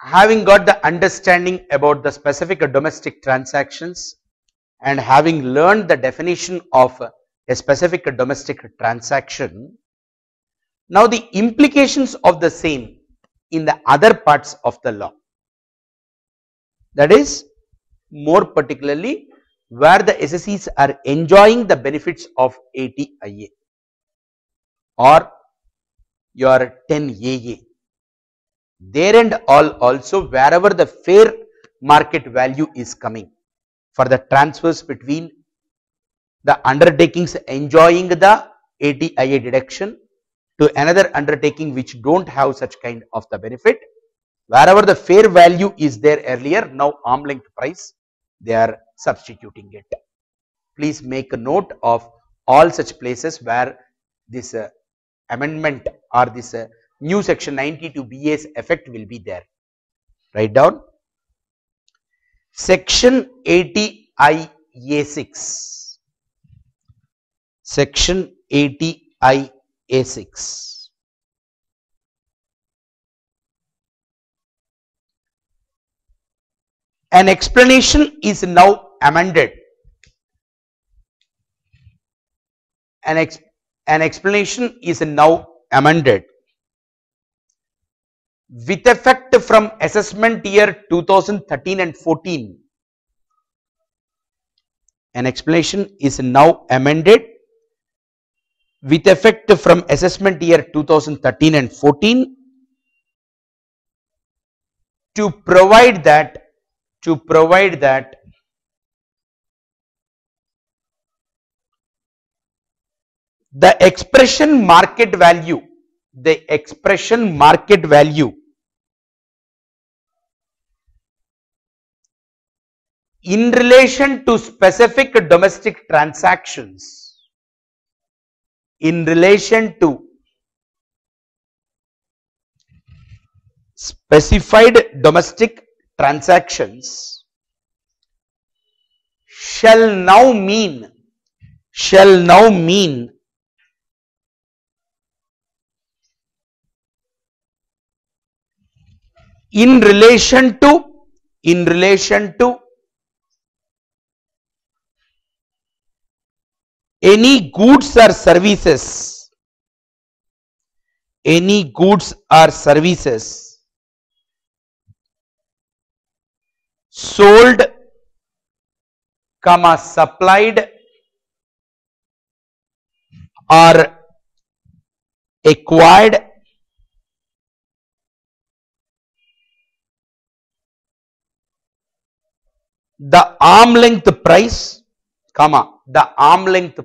Having got the understanding about the specific domestic transactions and having learned the definition of a specific domestic transaction, now the implications of the same in the other parts of the law, that is more particularly where the SSEs are enjoying the benefits of ATIA or your 10AA. There and all also wherever the fair market value is coming for the transfers between the undertakings enjoying the ATIA deduction to another undertaking which don't have such kind of the benefit, wherever the fair value is there earlier, now arm length price they are substituting it. Please make a note of all such places where this amendment or this new section 92BA's effect will be there. Write down section 80IA6, section 80IA6. An explanation is now amended. An explanation is now amended with effect from assessment year 2013 and 14. An explanation is now amended with effect from assessment year 2013 and 14 to provide that the expression market value in relation to specific domestic transactions, in relation to specified domestic transactions shall now mean in relation to any goods or services, sold, supplied or acquired the arm length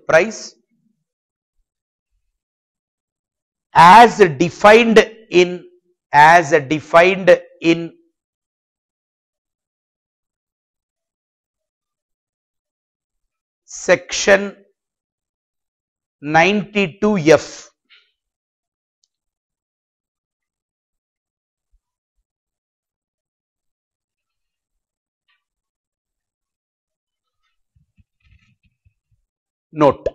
price, as defined in section 92F. Note,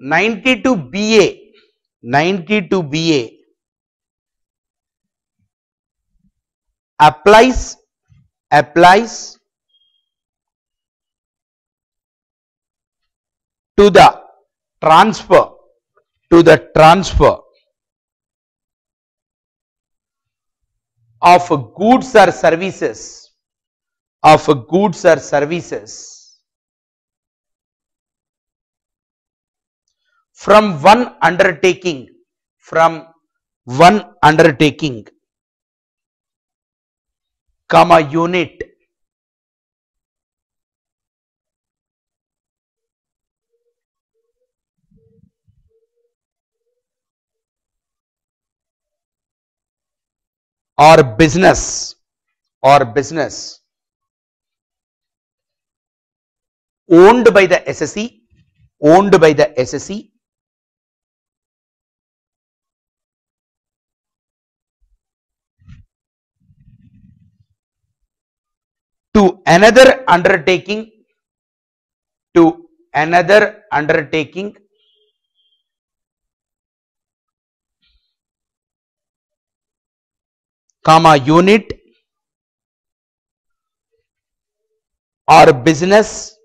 (92BA) applies to the transfer of goods or services from one undertaking unit or business owned by the SSE to another undertaking another undertaking comma unit or business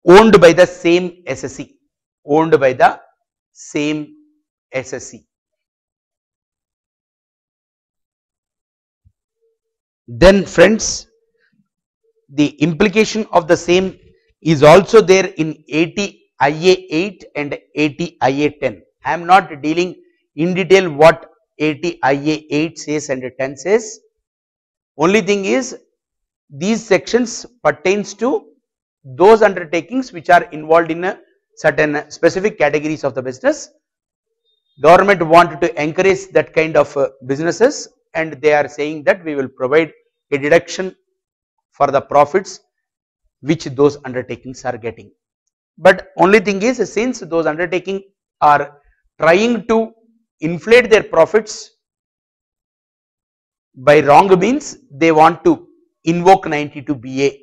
owned by the same SSE, owned by the same SSE. Then friends, the implication of the same is also there in 80IA 8 and 80IA 10. I am not dealing in detail what 80IA 8 says and 10 says. Only thing is, these sections pertains to those undertakings which are involved in a certain specific categories of the business. Government wanted to encourage that kind of businesses, and they are saying that we will provide a deduction for the profits which those undertakings are getting. But only thing is, since those undertakings are trying to inflate their profits by wrong means, they want to invoke 92BA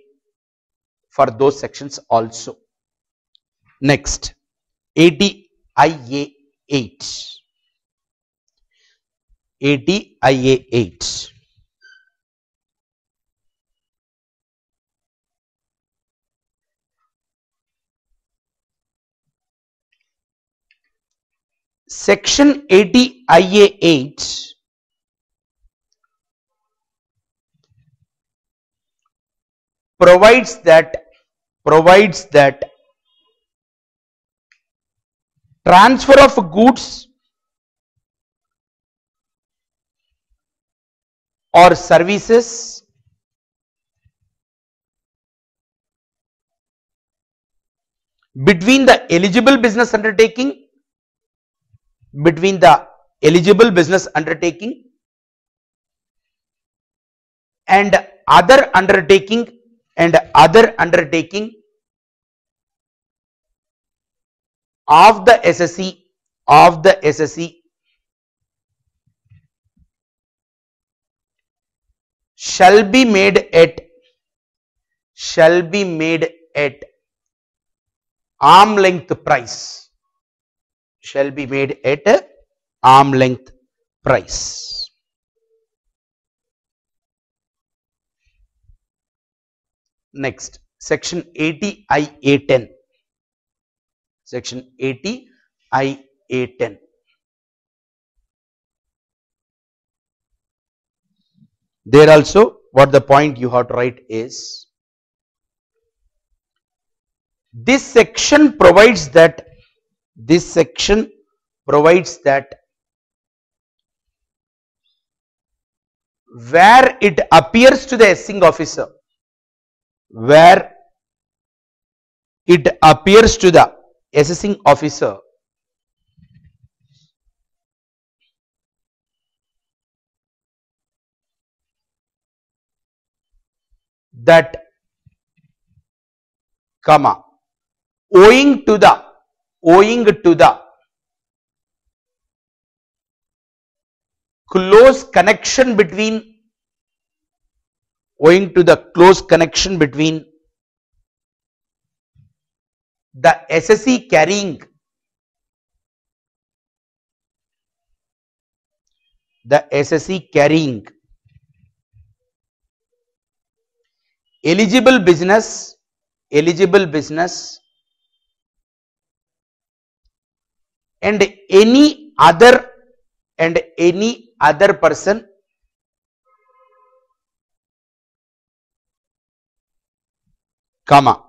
for those sections also. Next, 80IA 8. 80IA 8. Section 80IA 8 provides that transfer of goods or services between the eligible business undertaking and other undertaking of the SSE shall be made at arm length price, shall be made at arm length price. Next, section 80IA 10. Section 80IA 10. There also, what the point you have to write is, this section provides that where it appears to the assessing officer, that comma owing to the close connection between the SSE carrying eligible business and any other person comma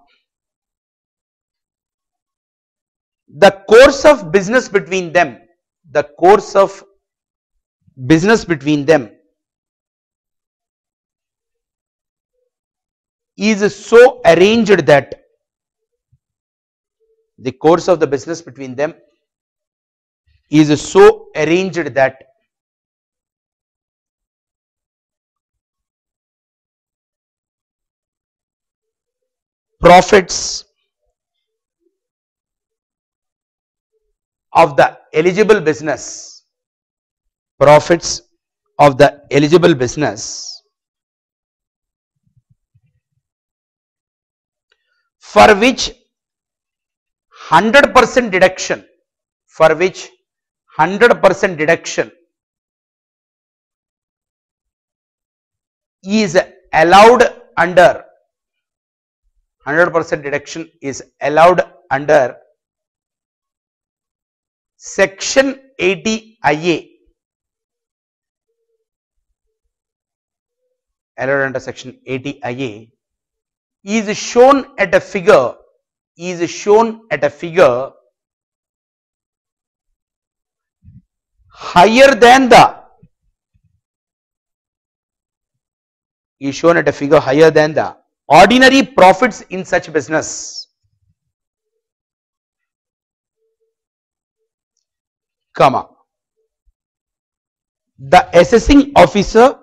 the course of business between them is so arranged that profits of the eligible business for which 100% deduction, for which 100% deduction is allowed under 100% deduction is allowed under section 80 IA, allowed under section 80 IA, is shown at a figure, higher than the ordinary profits in such business, comma, the assessing officer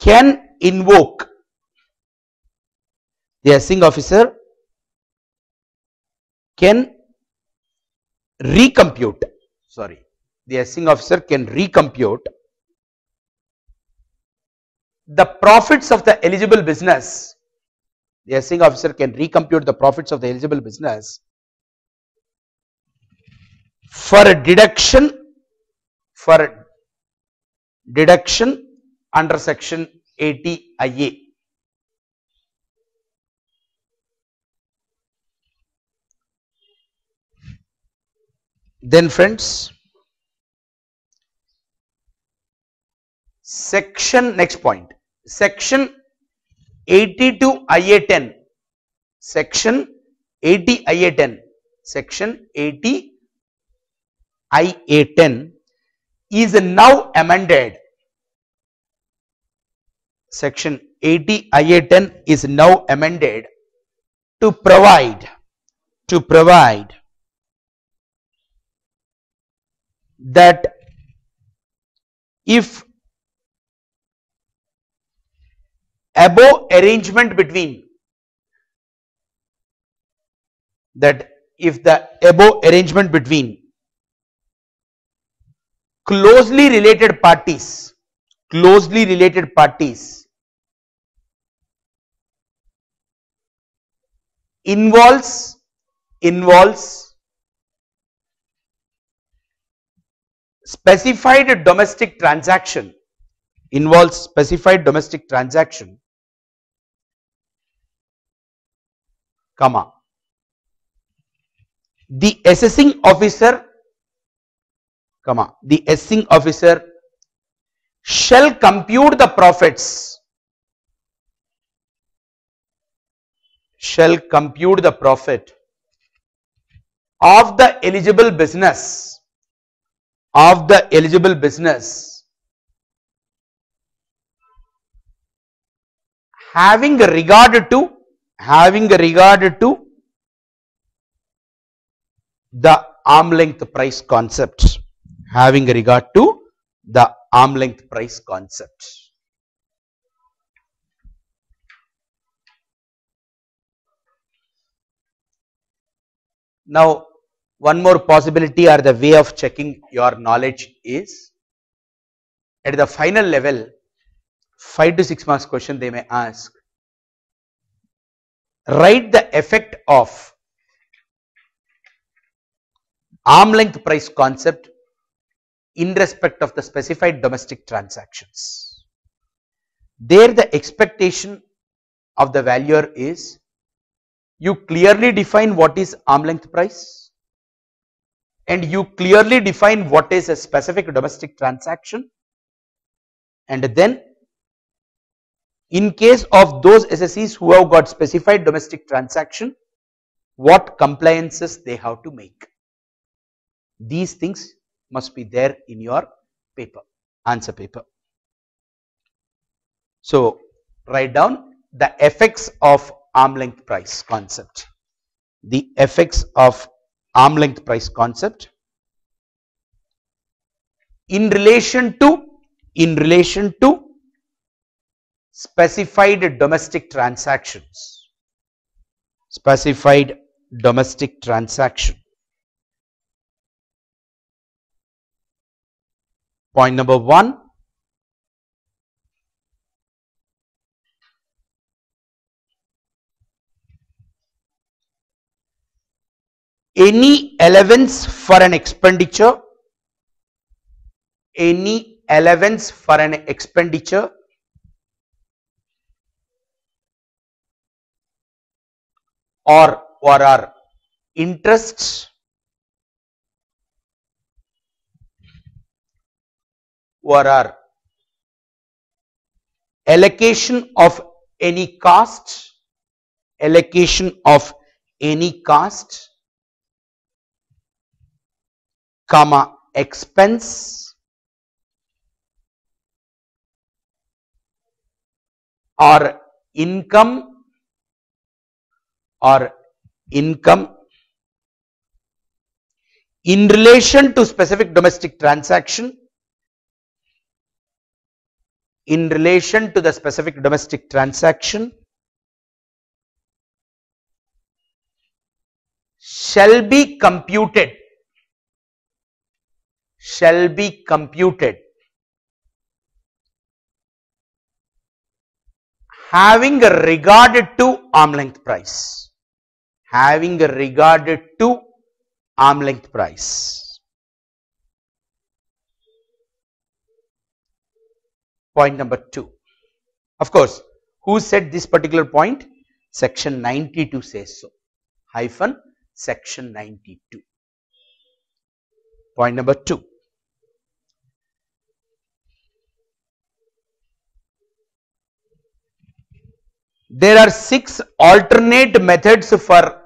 can invoke, the assessing officer can recompute, the assessing officer can recompute the profits of the eligible business, the assessing officer can recompute the profits of the eligible business for a deduction under section 80 IA. Then friends, next point, section 82 IA 10, section 80 IA 10, section 80 IA 10 is now amended, section 80 IA 10 is now amended to provide that if above arrangement between, closely related parties involves specified domestic transaction, comma, the assessing officer shall compute the profits of the eligible business having regard to the arm length price concept, Now, one more possibility or the way of checking your knowledge is, at the final level, 5 to 6 marks question they may ask, write the effect of arm length price concept in respect of the specified domestic transactions. There the expectation of the valuer is, you clearly define what is arm length price and you clearly define what is a specific domestic transaction, and then in case of those SSEs who have got specified domestic transaction, what compliances they have to make. These things must be there in your paper, answer paper. So, write down the effects of arm length price concept. The effects of arm length price concept in relation to specified domestic transactions. Point number 1, any allowance for an expenditure, any allowance for an expenditure or are interests or are allocation of any cost, allocation of any cost, comma, expense or income in relation to specific domestic transaction, in relation to the specific domestic transaction, shall be computed having regard to arm length price, having regard to arm length price. Point number 2. Of course, who said this particular point? Section 92 says so. Hyphen section 92. Point number 2. There are 6 alternate methods for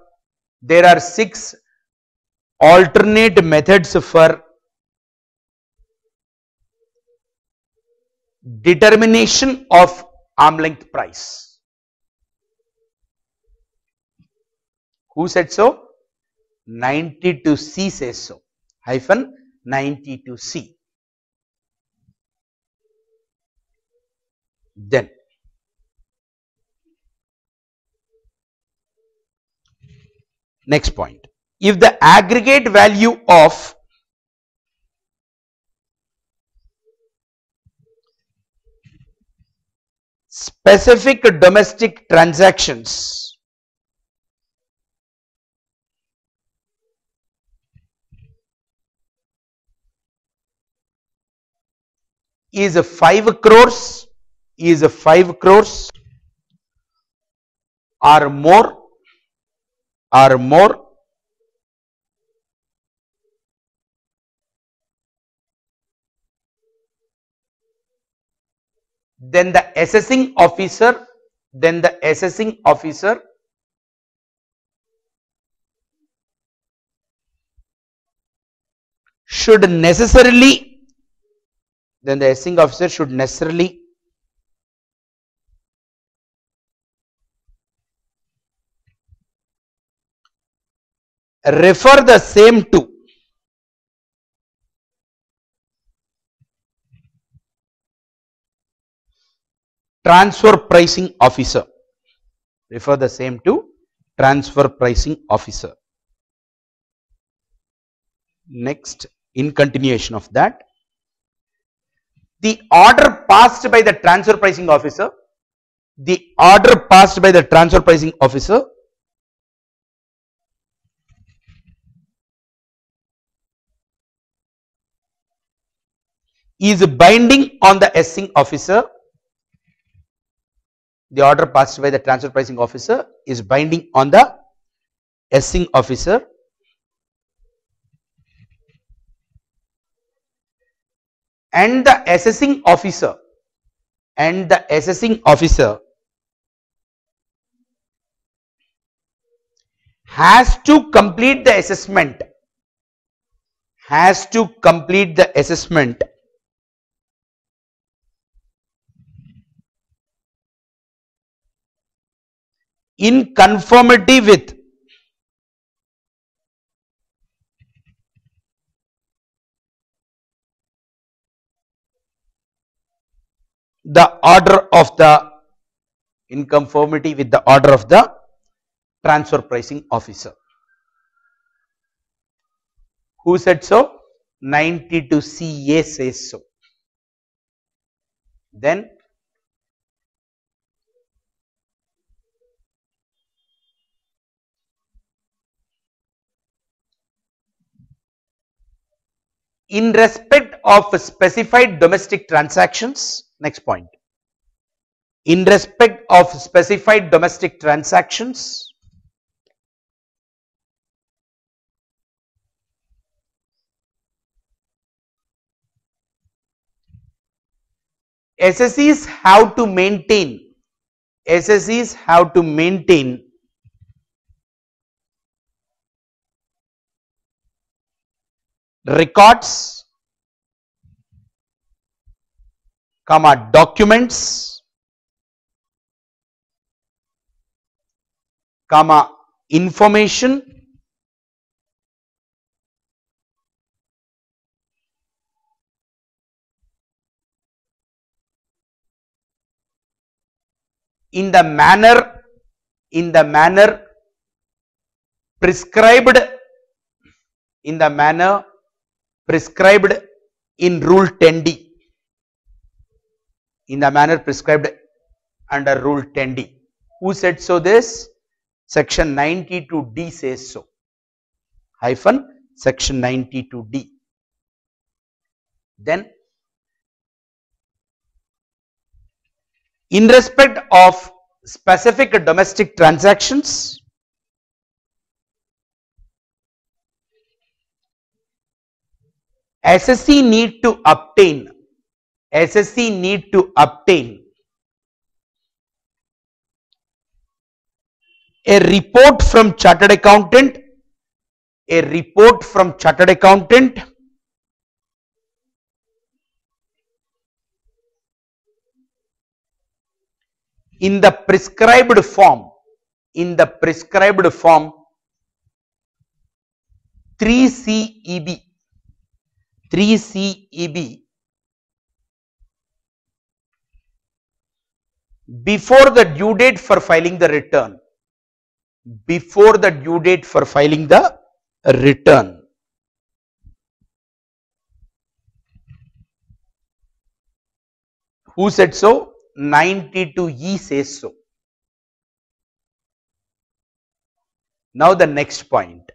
determination of arm length price. Who said so? 92C says so. Hyphen 92C. Then next point. If the aggregate value of specific domestic transactions is 5 crores or more, then the assessing officer should necessarily refer the same to transfer pricing officer. Refer the same to transfer pricing officer. Next, in continuation of that, the order passed by the transfer pricing officer, is binding on the assessing officer. The order passed by the transfer pricing officer is binding on the assessing officer, and the assessing officer has to complete the assessment, in conformity with the order of the transfer pricing officer. Who said so? 92CA says so. Then in respect of specified domestic transactions, next point, in respect of specified domestic transactions, SSEs have to maintain records, documents, information in the manner prescribed in Rule 10D, in the manner prescribed under Rule 10D. Who said so? This section 92D says so, hyphen section 92D. Then in respect of specific domestic transactions, SSE need to obtain a report from chartered accountant, in the prescribed form, 3CEB, before the due date for filing the return, Who said so? 92E says so. Now the next point,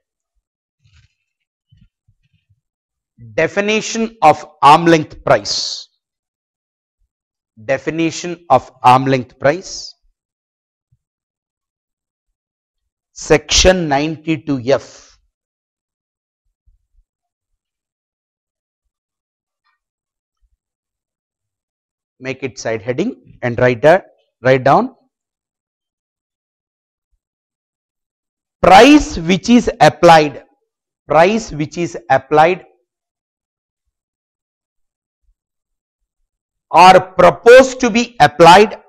definition of arm length price. Section 92F. Make it side heading and write down price which is applied or proposed to be applied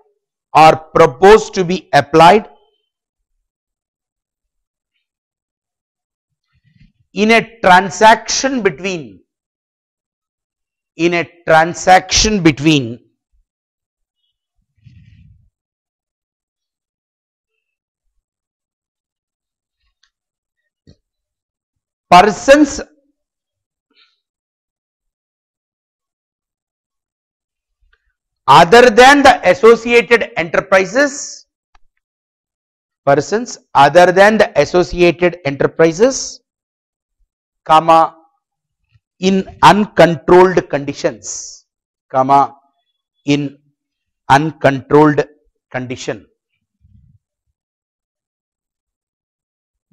in a transaction between persons other than the associated enterprises, in uncontrolled conditions,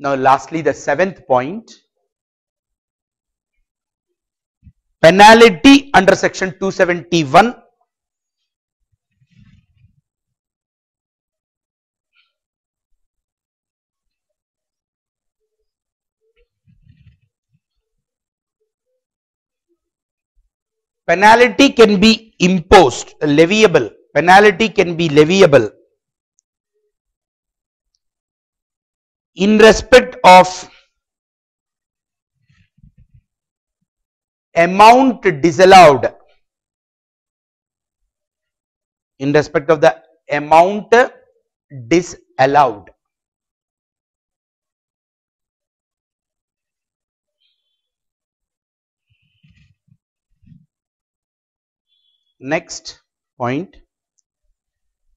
Now lastly, the seventh point, penalty under section 271. Penalty can be imposed, leviable. In respect of amount disallowed. Next point,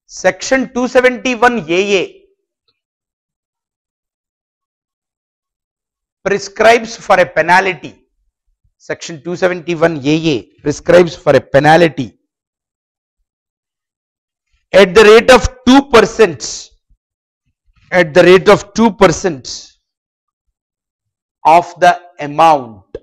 section 271AA prescribes for a penalty section 271 AA prescribes for a penalty at the rate of 2%, at the rate of 2% of the amount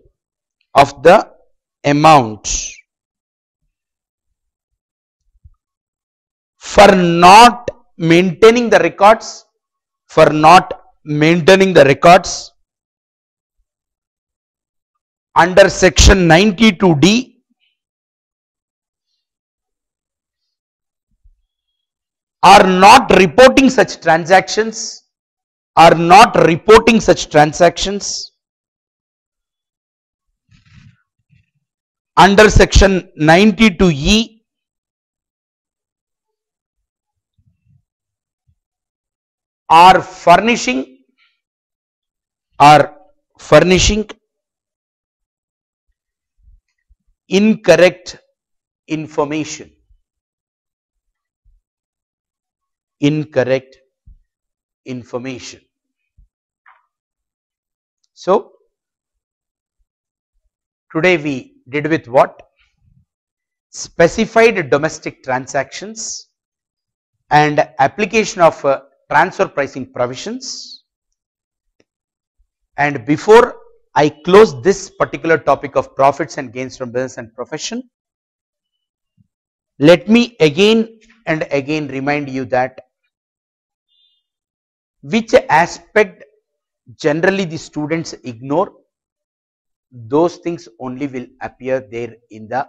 for not maintaining the records, under section 92D are not reporting such transactions, under section 92E are furnishing incorrect information, So today we did with what? Specified domestic transactions and application of transfer pricing provisions. And before I close this particular topic of profits and gains from business and profession, let me again and again remind you that which aspect generally the students ignore, those things only will appear there in the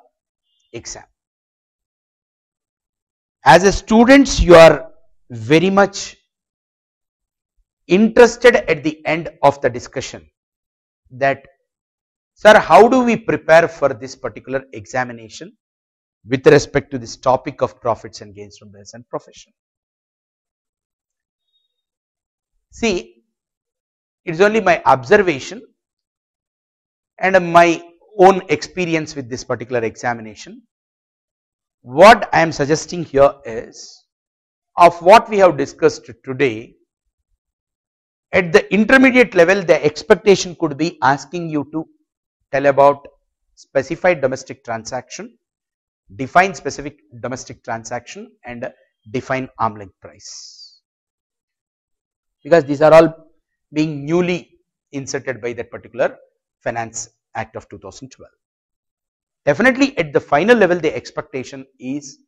exam. As a students, you are very much interested at the end of the discussion that, sir, how do we prepare for this particular examination with respect to this topic of profits and gains from business and profession? See, it is only my observation and my own experience with this particular examination. What I am suggesting here is, of what we have discussed today, at the intermediate level, the expectation could be asking you to tell about specified domestic transaction, define specific domestic transaction, and define arm length price, because these are all being newly inserted by that particular Finance Act of 2012. Definitely at the final level, the expectation is,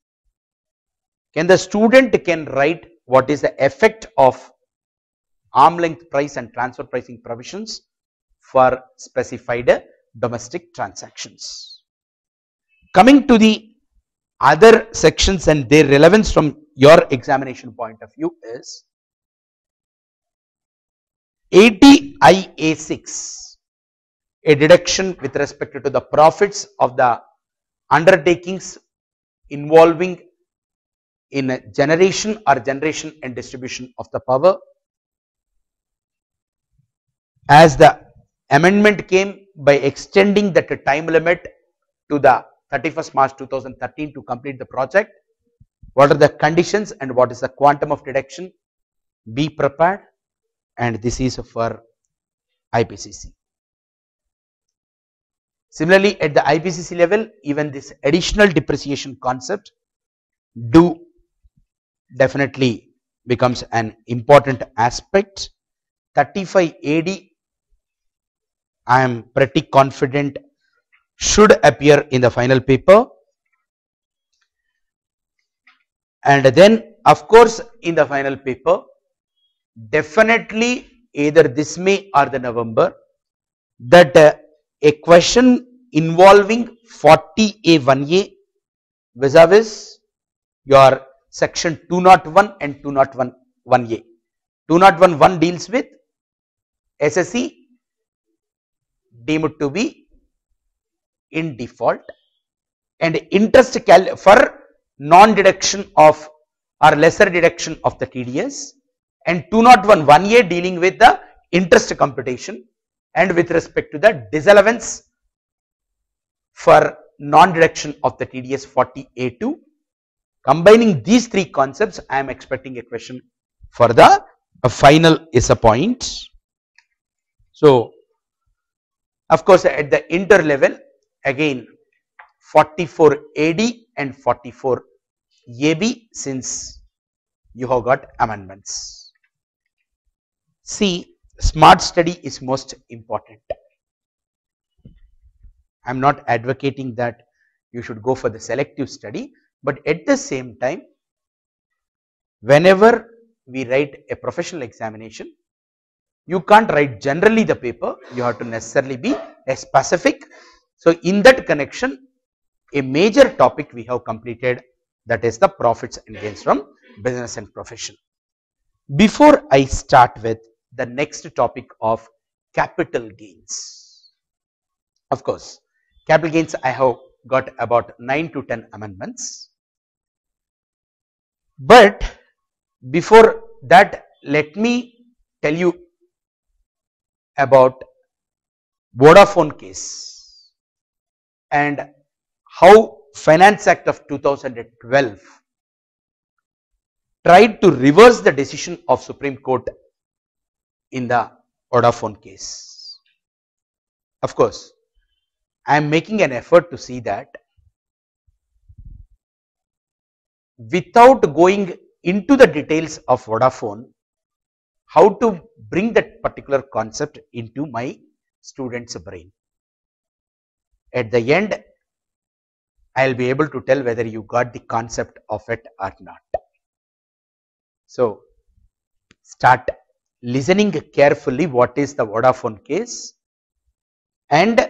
can the student can write what is the effect of arm length price and transfer pricing provisions for specified domestic transactions. Coming to the other sections and their relevance from your examination point of view is 80IA6, a deduction with respect to the profits of the undertakings involving in generation and distribution of the power. As the amendment came by extending that time limit to the 31st March 2013 to complete the project, what are the conditions and what is the quantum of deduction? Be prepared, and this is for IPCC. Similarly, at the IPCC level, even this additional depreciation concept definitely becomes an important aspect. 35 AD, I am pretty confident, should appear in the final paper. And then, of course, in the final paper, definitely either this May or the November, that a question involving 40A1A vis-a-vis your section 201 and 201A. 201 deals with SSE deemed to be in default, and interest for non-deduction of or lesser deduction of the TDS, and 201(1A) dealing with the interest computation and with respect to the disallowance for non-deduction of the TDS 40A2. Combining these three concepts, I am expecting a question for the final is a point. So Of course, at the inter level, again 44 AD and 44 AB, since you have got amendments. See, smart study is most important. I am not advocating that you should go for the selective study, but at the same time, whenever we write a professional examination, you can't write generally the paper, you have to necessarily be a specific. So, in that connection, a major topic we have completed, that is the profits and gains from business and profession. Before I start with the next topic of capital gains, of course, capital gains I have got about 9 to 10 amendments, but before that let me tell you about Vodafone case and how Finance Act of 2012 tried to reverse the decision of Supreme Court in the Vodafone case. Of course, I am making an effort to see that without going into the details of Vodafone, how to bring that particular concept into my student's brain. At the end, I will be able to tell whether you got the concept of it or not. So, start listening carefully what is the Vodafone case and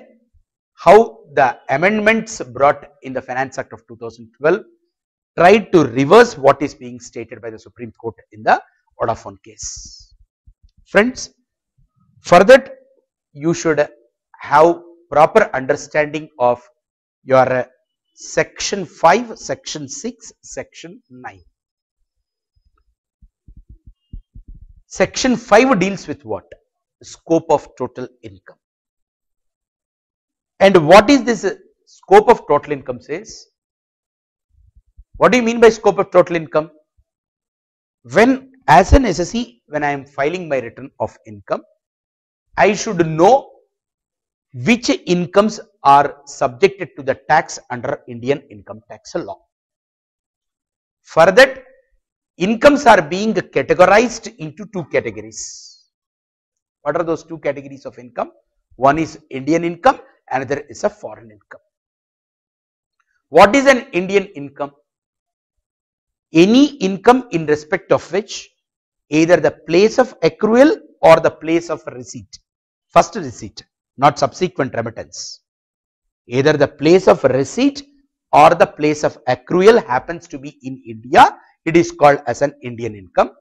how the amendments brought in the Finance Act of 2012 tried to reverse what is being stated by the Supreme Court in the Vodafone case. Friends, for that you should have proper understanding of your section 5, section 6, section 9. Section 5 deals with what? Scope of total income. And what is this scope of total income says? What do you mean by scope of total income? When as an SSC, when I am filing my return of income, I should know which incomes are subjected to the tax under Indian income tax law. For that, incomes are being categorized into two categories. What are those two categories of income? One is Indian income, another is a foreign income. What is an Indian income? Any income in respect of which either the place of accrual or the place of receipt, first receipt, not subsequent remittance, either the place of receipt or the place of accrual happens to be in India, it is called as an Indian income.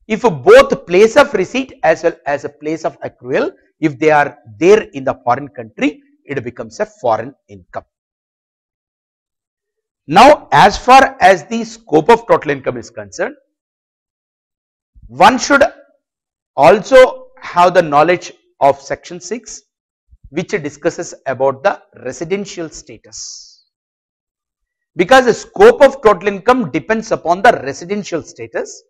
If both place of receipt as well as a place of accrual, if they are there in the foreign country, it becomes a foreign income. Now, as far as the scope of total income is concerned, one should also have the knowledge of section 6, which discusses about the residential status, because the scope of total income depends upon the residential status.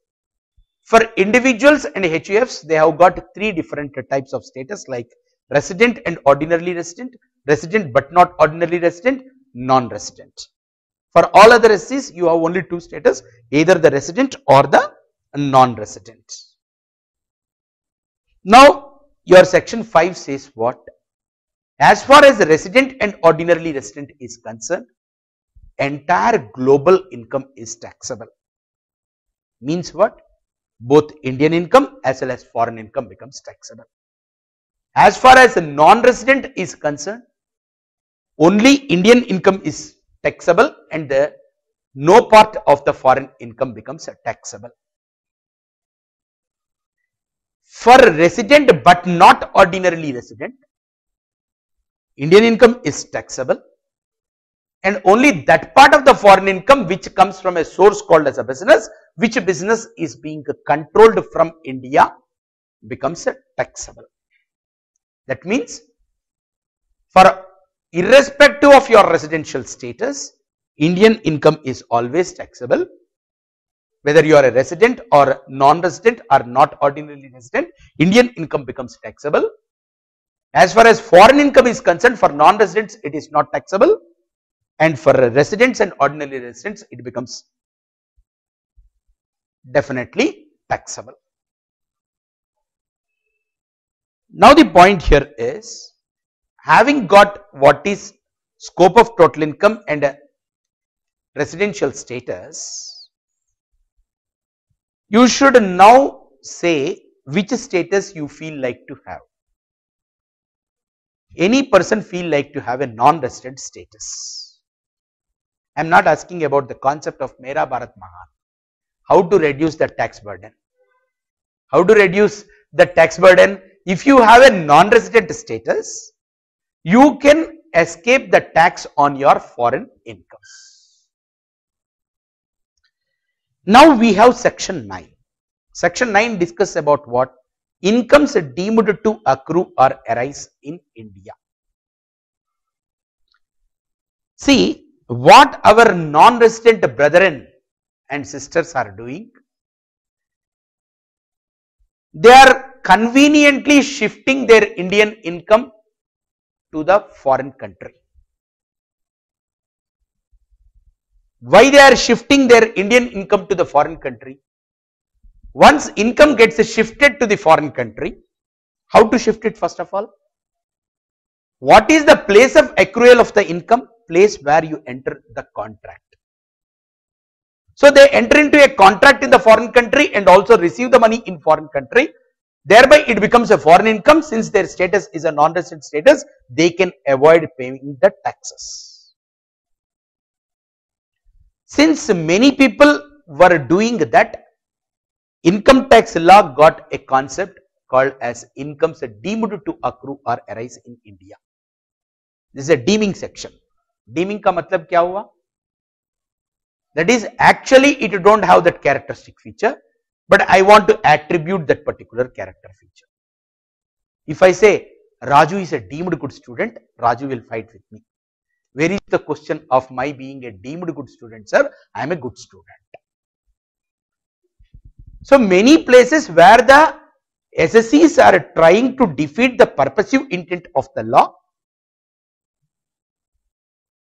For individuals and HUFs, they have got three different types of status, like resident and ordinarily resident, resident but not ordinarily resident, non-resident. For all other SCs, you have only two status, either the resident or the non-resident. Now, your section 5 says what? As far as the resident and ordinarily resident is concerned, entire global income is taxable. Means what? Both Indian income as well as foreign income becomes taxable. As far as the non-resident is concerned, only Indian income is taxable and no part of the foreign income becomes taxable. For resident but not ordinarily resident, Indian income is taxable and only that part of the foreign income which comes from a source called as a business, which business is being controlled from India, becomes taxable. That means, for irrespective of your residential status, Indian income is always taxable. Whether you are a resident or non-resident or not ordinarily resident, Indian income becomes taxable. As far as foreign income is concerned, for non-residents it is not taxable, and for residents and ordinary residents it becomes definitely taxable. Now the point here is, having got what is scope of total income and residential status, you should now say which status you feel like to have. Any person feel like to have a non-resident status. I am not asking about the concept of Mera Bharat Mahan. How to reduce the tax burden? How to reduce the tax burden? If you have a non-resident status, you can escape the tax on your foreign incomes. Now we have section 9. Section 9 discusses about what? Incomes deemed to accrue or arise in India. See what our non-resident brethren and sisters are doing. They are conveniently shifting their Indian income to the foreign country. Why they are shifting their Indian income to the foreign country? Once income gets shifted to the foreign country, how to shift it first of all? What is the place of accrual of the income? Place where you enter the contract. So they enter into a contract in the foreign country and also receive the money in foreign country. Thereby it becomes a foreign income. Since their status is a non-resident status, they can avoid paying the taxes. Since many people were doing that, income tax law got a concept called as incomes deemed to accrue or arise in India. This is a deeming section. Deeming ka matlab kya hua? That is, actually it don't have that characteristic feature, but I want to attribute that particular character feature. If I say Raju is a deemed good student, Raju will fight with me. Where is the question of my being a deemed good student, sir? I am a good student. So many places where the SSCs are trying to defeat the purposive intent of the law,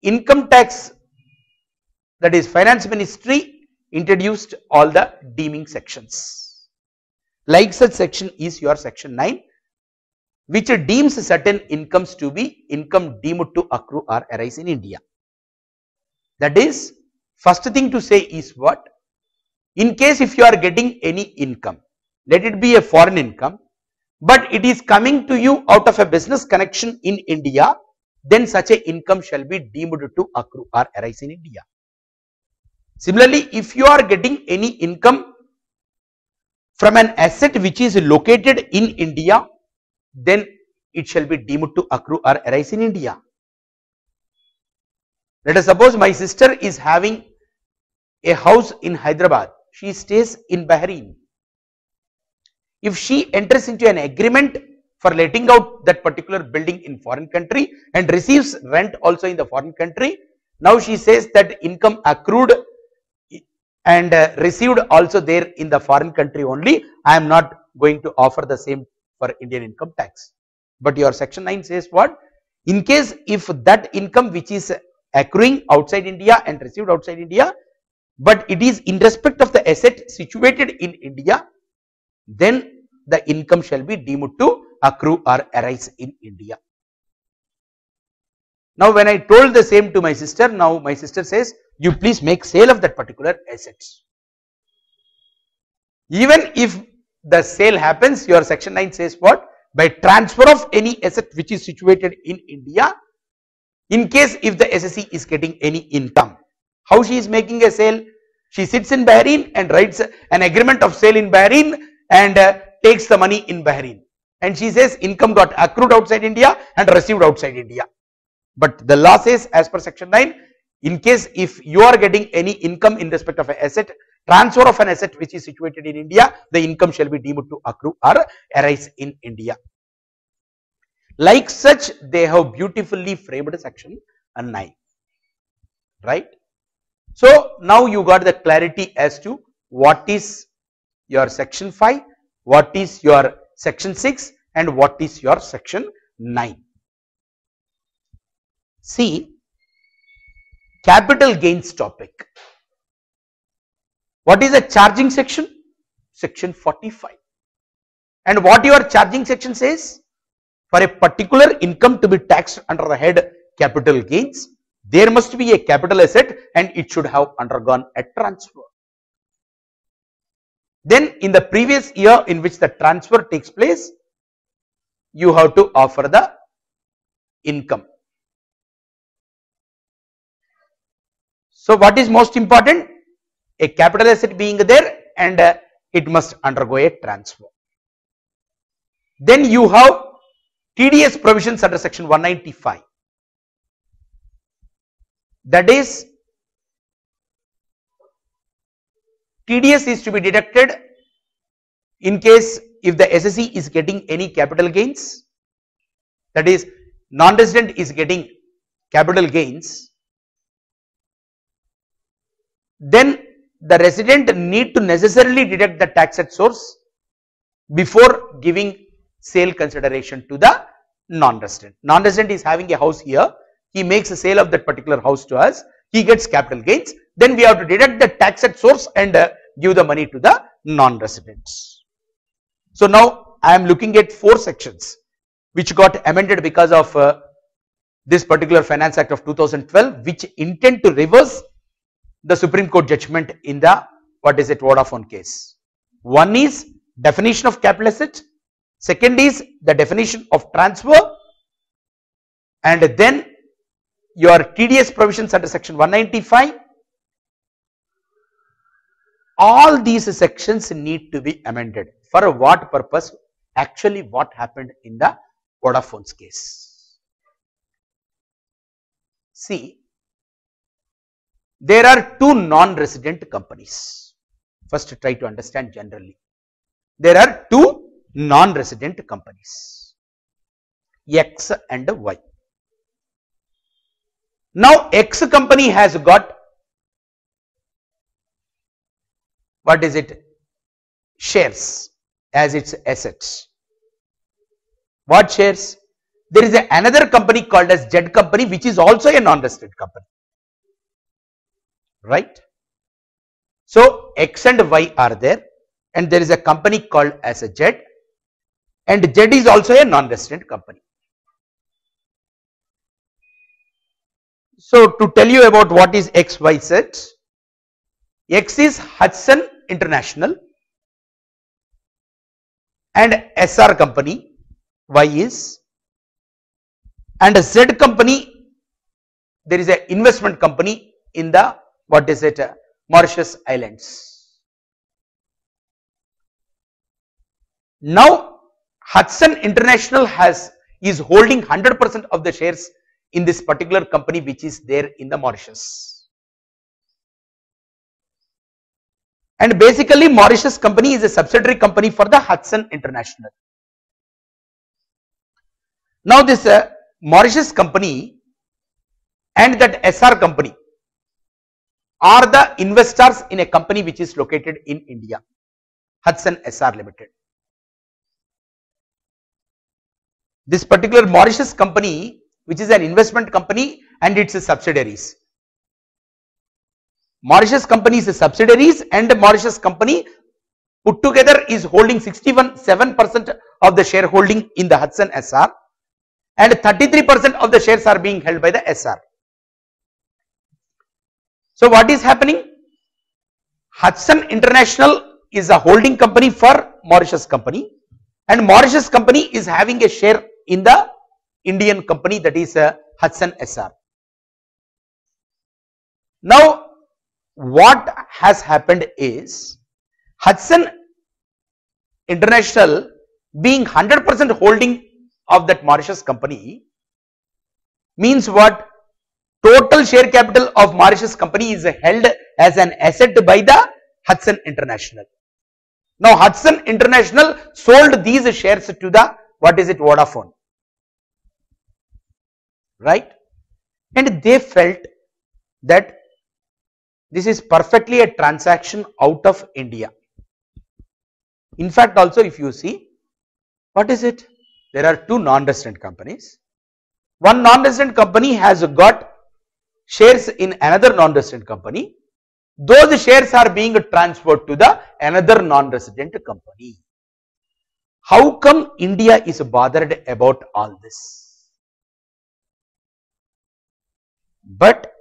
income tax, that is finance ministry, introduced all the deeming sections. Like such section is your section 9, which deems certain incomes to be income deemed to accrue or arise in India. That is, first thing to say is what? In case if you are getting any income, let it be a foreign income, but it is coming to you out of a business connection in India, then such a income shall be deemed to accrue or arise in India. Similarly, if you are getting any income from an asset which is located in India, then it shall be deemed to accrue or arise in India. Let us suppose my sister is having a house in Hyderabad. She stays in Bahrain. If she enters into an agreement for letting out that particular building in foreign country and receives rent also in the foreign country, now she says that income accrued and received also there in the foreign country only, I am not going to offer the same for Indian income tax. But your section 9 says what? In case if that income which is accruing outside India and received outside India, but it is in respect of the asset situated in India, then the income shall be deemed to accrue or arise in India. Now when I told the same to my sister, now my sister says, you please make sale of that particular assets. Even if the sale happens, your section 9 says what? By transfer of any asset which is situated in India, in case if the SSC is getting any income. How she is making a sale? She sits in Bahrain and writes an agreement of sale in Bahrain and takes the money in Bahrain. And she says income got accrued outside India and received outside India. But the law says, as per section 9, in case if you are getting any income in respect of an asset, transfer of an asset which is situated in India, the income shall be deemed to accrue or arise in India. Like such, they have beautifully framed section 9, right? So now you got the clarity as to what is your section 5, what is your section 6 and what is your section 9. See, capital gains topic. What is the charging section? Section 45. And what your charging section says? For a particular income to be taxed under the head capital gains, there must be a capital asset and it should have undergone a transfer. Then in the previous year in which the transfer takes place, you have to offer the income. So what is most important? A capital asset being there and it must undergo a transfer. Then you have TDS provisions under section 195. That is, TDS is to be deducted in case if the SSE is getting any capital gains, that is non-resident is getting capital gains, then the resident need to necessarily deduct the tax at source before giving sale consideration to the non-resident. Non-resident is having a house here, he makes a sale of that particular house to us, he gets capital gains, then we have to deduct the tax at source and give the money to the non-residents. So now I am looking at 4 sections which got amended because of this particular Finance Act of 2012, which intend to reverse the Supreme Court judgment in the Vodafone case. One is definition of capital asset, second is the definition of transfer, and then your TDS provisions under section 195. All these sections need to be amended. For what purpose? Actually what happened in the Vodafone's case. See, there are 2 non-resident companies. First try to understand generally. There are 2 non-resident companies, X and Y. Now X company has got, what is it, shares as its assets. What shares? There is another company called as Z company, which is also a non-resident company, right? So X and Y are there and there is a company called as a Z, and Z is also a non-resident company. So to tell you about what is XYZ, X is Hudson International and SR company, Y is, and a Z company, there is an investment company in the, what is it, Mauritius Islands. Now Hudson International is holding 100% of the shares in this particular company which is there in the Mauritius. And basically Mauritius company is a subsidiary company for the Hudson International. Now this Mauritius company and that SR company are the investors in a company which is located in India, Hudson SR Limited. This particular Mauritius company, which is an investment company and its subsidiaries. Mauritius company is subsidiaries and Mauritius company put together is holding 67% of the shareholding in the Hudson SR, and 33% of the shares are being held by the SR. So what is happening? Hudson International is a holding company for Mauritius company, and Mauritius company is having a share in the Indian company, that is Hudson SR. Now what has happened is, Hudson International being 100% holding of that Mauritius company means what? Total share capital of Mauritius company is held as an asset by the Hudson International. Now Hudson International sold these shares to the, what is it, Vodafone, right? And they felt that this is perfectly a transaction out of India. In fact also if you see, what is it? there are two non-resident companies. One non-resident company has got shares in another non-resident company. Those shares are being transferred to the another non-resident company. How come India is bothered about all this? But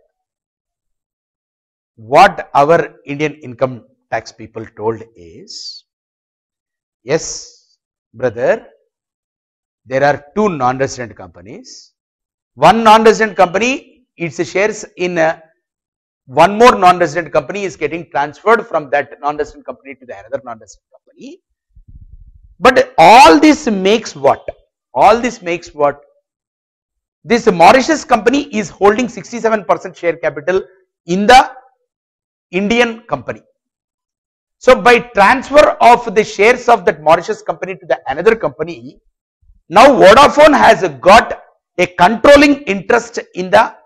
what our Indian income tax people told is, yes, brother, there are two non-resident companies. One non-resident company, its shares in one more non-resident company is getting transferred from that non-resident company to the another non-resident company. But all this makes what? All this makes what? This Mauritius company is holding 67% share capital in the Indian company. So by transfer of the shares of that Mauritius company to the another company, now Vodafone has got a controlling interest in the,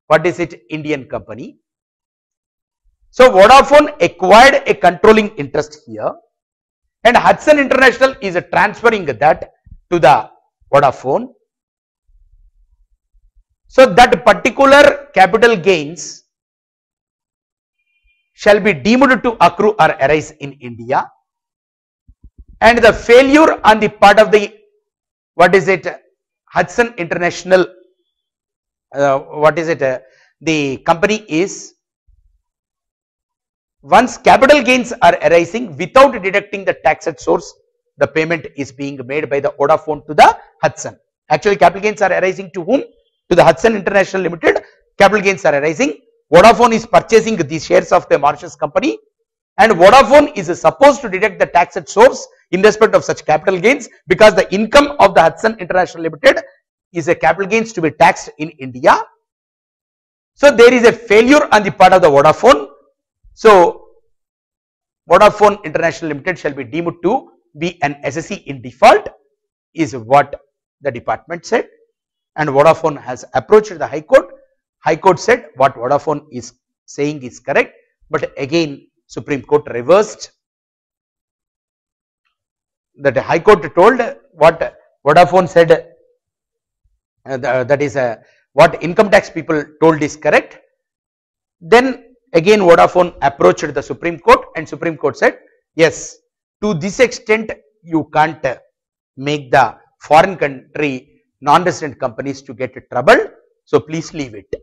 what is it, Indian company. So Vodafone acquired a controlling interest here, and Hudson International is transferring that to the Vodafone. So that particular capital gains shall be deemed to accrue or arise in India, and the failure on the part of the, what is it, Hudson International, the company is, once capital gains are arising without deducting the tax at source, the payment is being made by the Vodafone to the Hudson. Actually, capital gains are arising to whom? To the Hudson International Limited. Capital gains are arising. Vodafone is purchasing the shares of the Mauritius company, and Vodafone is supposed to deduct the tax at source in respect of such capital gains, because the income of the Hudson International Limited is a capital gains to be taxed in India. So there is a failure on the part of the Vodafone. So Vodafone International Limited shall be deemed to be an SSE in default, is what the department said, and Vodafone has approached the High Court. High Court said what Vodafone is saying is correct, but again Supreme Court reversed. That High Court told what Vodafone said, that is what income tax people told is correct. Then again Vodafone approached the Supreme Court, and Supreme Court said, yes, to this extent you can't make the foreign country non-resident companies to get trouble, so please leave it.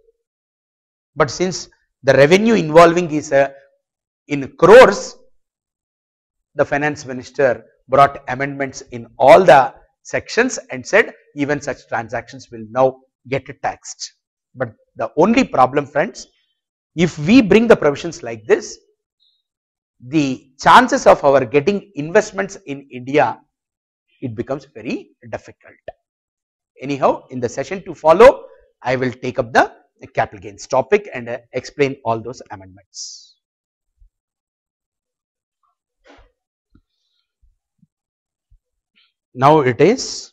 But since the revenue involving is in crores, the finance minister brought amendments in all the sections and said even such transactions will now get taxed. But the only problem, friends, if we bring the provisions like this, the chances of our getting investments in India, it becomes very difficult. Anyhow, in the session to follow, I will take up the capital gains topic and explain all those amendments. Now it is,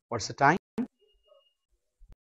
what's the time?